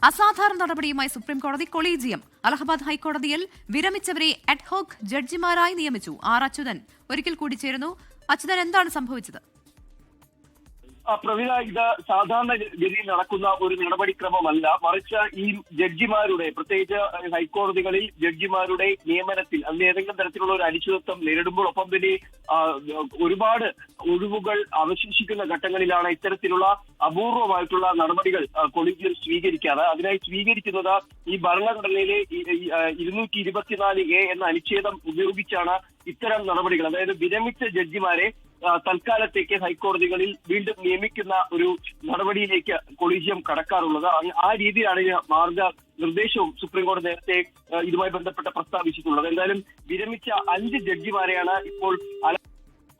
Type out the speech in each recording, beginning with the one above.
അസാധാരണ നടപടിയുമായി സുപ്രീംകോടതി കൊളീജിയം. അലഹബാദ് ഹൈക്കോടതിയിൽ വിരമിച്ചവരെ അഡ്ഹോക് ജഡ്ജിമാരായി നിയമിച്ചു. ആർ അച്യുതൻ ഒരിക്കൽ കൂടി ചേരുന്നു. അച്യുതൻ, എന്താണ് സംഭവിച്ചത്? പ്രവീണ, ഇത് സാധാരണ ഗതിയിൽ നടക്കുന്ന ഒരു നടപടിക്രമമല്ല. മറിച്ച് ഈ ജഡ്ജിമാരുടെ, പ്രത്യേകിച്ച് ഹൈക്കോടതികളിൽ ജഡ്ജിമാരുടെ നിയമനത്തിൽ അതിൽ ഏതെങ്കിലും തരത്തിലുള്ള ഒരു അനിശ്ചിതത്വം നേരിടുമ്പോൾ ഒപ്പം തന്നെ ഒരുപാട് ഒഴിവുകൾ അവശേഷിക്കുന്ന ഘട്ടങ്ങളിലാണ് ഇത്തരത്തിലുള്ള അപൂർവമായിട്ടുള്ള നടപടികൾ കൊളീജിയം സ്വീകരിക്കാറ്. അതിനായി സ്വീകരിക്കുന്നത് ഈ ഭരണഘടനയിലെ 224A എന്ന അനുച്ഛേദം ഉപയോഗിച്ചാണ് ഇത്തരം നടപടികൾ. അതായത് വിരമിച്ച ജഡ്ജിമാരെ തൽക്കാലത്തേക്ക് ഹൈക്കോടതികളിൽ വീണ്ടും നിയമിക്കുന്ന ഒരു നടപടിയിലേക്ക് കൊളീജിയം കടക്കാറുള്ളത്. ആ രീതിയിലാണ് മാർഗനിർദ്ദേശവും സുപ്രീംകോടതി നേരത്തെ ഇതുമായി ബന്ധപ്പെട്ട് പ്രസ്താവിച്ചിട്ടുള്ളത്. എന്തായാലും വിരമിച്ച 5 ജഡ്ജിമാരെയാണ് ഇപ്പോൾ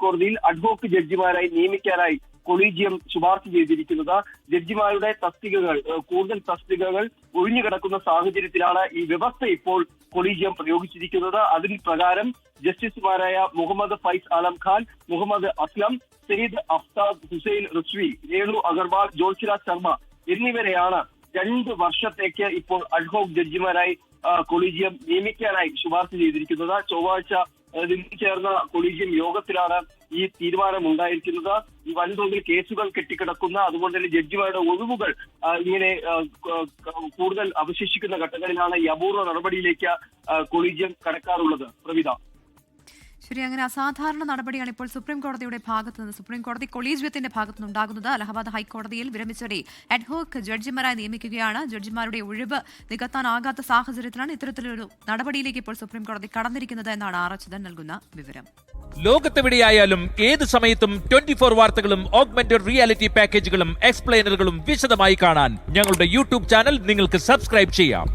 കോടതിയിൽ അഡ്ഹോക് ജഡ്ജിമാരായി നിയമിക്കാനായി കൊളീജിയം ശുപാർശ ചെയ്തിരിക്കുന്നത്. ജഡ്ജിമാരുടെ കൂടുതൽ തസ്തികകൾ ഒഴിഞ്ഞുകിടക്കുന്ന സാഹചര്യത്തിലാണ് ഈ വ്യവസ്ഥ ഇപ്പോൾ കൊളീജിയം പ്രയോഗിച്ചിരിക്കുന്നത്. അതിന് പ്രകാരം ജസ്റ്റിസുമാരായ മുഹമ്മദ് ഫൈസ് ആലം ഖാൻ, മുഹമ്മദ് അസ്ലം, സയ്യിദ് അഫ്താബ് ഹുസൈൻ റിസ്വി, രേണു അഗർവാൾ, ജ്യോതിരാജ് ശർമ്മ എന്നിവരെയാണ് 2 വർഷത്തേക്ക് ഇപ്പോൾ അഡ്ഹോക് ജഡ്ജിമാരായി കൊളീജിയം നിയമിക്കാനായി ശുപാർശ ചെയ്തിരിക്കുന്നത്. ചൊവ്വാഴ്ച ചേർന്ന കൊളീജിയം യോഗത്തിലാണ് ഈ തീരുമാനം ഉണ്ടായിരിക്കുന്നത്. ഈ വൻതോതിൽ കേസുകൾ കെട്ടിക്കിടക്കുന്ന, അതുപോലെ തന്നെ ജഡ്ജിമാരുടെ ഒഴിവുകൾ ഇങ്ങനെ കൂടുതൽ അവശേഷിക്കുന്ന ഘട്ടങ്ങളിലാണ് ഈ അപൂർവ നടപടിയിലേക്ക് കൊളീജിയം കടക്കാറുള്ളത്. പ്രവിത, ശരി, അങ്ങനെ അസാധാരണ നടപടിയാണ് ഇപ്പോൾ സുപ്രീംകോടതിയുടെ ഭാഗത്തുനിന്ന്, സുപ്രീംകോടതി കൊളീജിയത്തിന്റെ ഭാഗത്തുനിന്ന് ഉണ്ടാകുന്നത്. അലഹബാദ് ഹൈക്കോടതിയിൽ വിരമിച്ചവരെ അഡ്ഹോക് ജഡ്ജിമാരായി നിയമിക്കുകയാണ്. ജഡ്ജിമാരുടെ ഒഴിവ് നികത്താനാകാത്ത സാഹചര്യത്തിലാണ് ഇത്തരത്തിലൊരു നടപടിയിലേക്ക് ഇപ്പോൾ സുപ്രീംകോടതി കടന്നിരിക്കുന്നത് എന്നാണ് ആർ അച്യുതൻ നൽകുന്ന വിവരം. ലോകത്തെവിടെയായാലും ഏത് സമയത്തും 24 വാർത്തകളും ഓഗ്മെന്റഡ് റിയാലിറ്റി പാക്കേജുകളും എക്സ്പ്ലെയിനറുകളും വിശദമായി കാണാൻ ഞങ്ങളുടെ യൂട്യൂബ് ചാനൽ നിങ്ങൾക്ക് സബ്സ്ക്രൈബ് ചെയ്യാം.